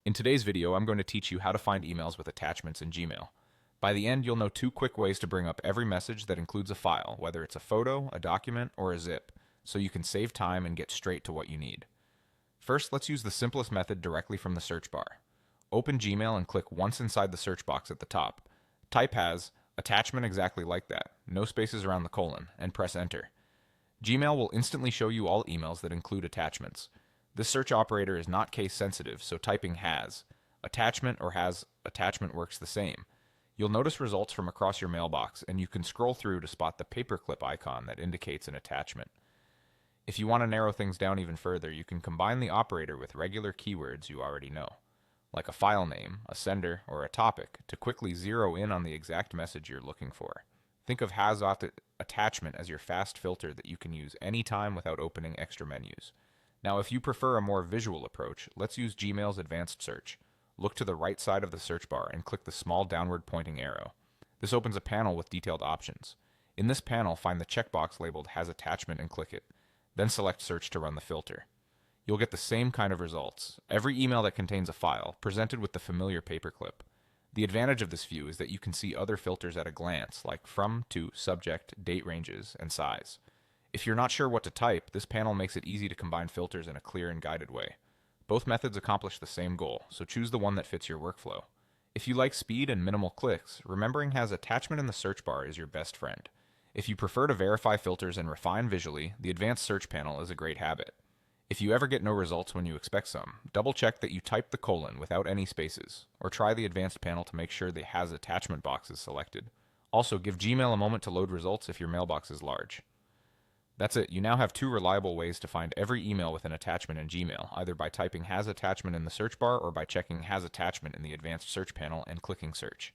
In today's video, I'm going to teach you how to find emails with attachments in Gmail. By the end, you'll know 2 quick ways to bring up every message that includes a file, whether it's a photo, a document, or a zip, so you can save time and get straight to what you need. First, let's use the simplest method directly from the search bar. Open Gmail and click once inside the search box at the top. Type as attachment exactly like that, no spaces around the colon, and press enter. Gmail will instantly show you all emails that include attachments. This search operator is not case sensitive, so typing has attachment or has attachment works the same. You'll notice results from across your mailbox, and you can scroll through to spot the paperclip icon that indicates an attachment. If you want to narrow things down even further, you can combine the operator with regular keywords you already know, like a file name, a sender, or a topic, to quickly zero in on the exact message you're looking for. Think of has attachment as your fast filter that you can use anytime without opening extra menus. Now, if you prefer a more visual approach, let's use Gmail's advanced search. Look to the right side of the search bar and click the small downward pointing arrow. This opens a panel with detailed options. In this panel, find the checkbox labeled has attachment and click it. Then select search to run the filter. You'll get the same kind of results. Every email that contains a file, presented with the familiar paperclip. The advantage of this view is that you can see other filters at a glance, like from, to, subject, date ranges, and size. If you're not sure what to type, this panel makes it easy to combine filters in a clear and guided way. Both methods accomplish the same goal, so choose the one that fits your workflow. If you like speed and minimal clicks, remembering has attachment in the search bar is your best friend. If you prefer to verify filters and refine visually, the advanced search panel is a great habit. If you ever get no results when you expect some, double check that you typed the colon without any spaces, or try the advanced panel to make sure the has attachment box is selected. Also, give Gmail a moment to load results if your mailbox is large. That's it. You now have 2 reliable ways to find every email with an attachment in Gmail, either by typing has attachment in the search bar or by checking has attachment in the advanced search panel and clicking search.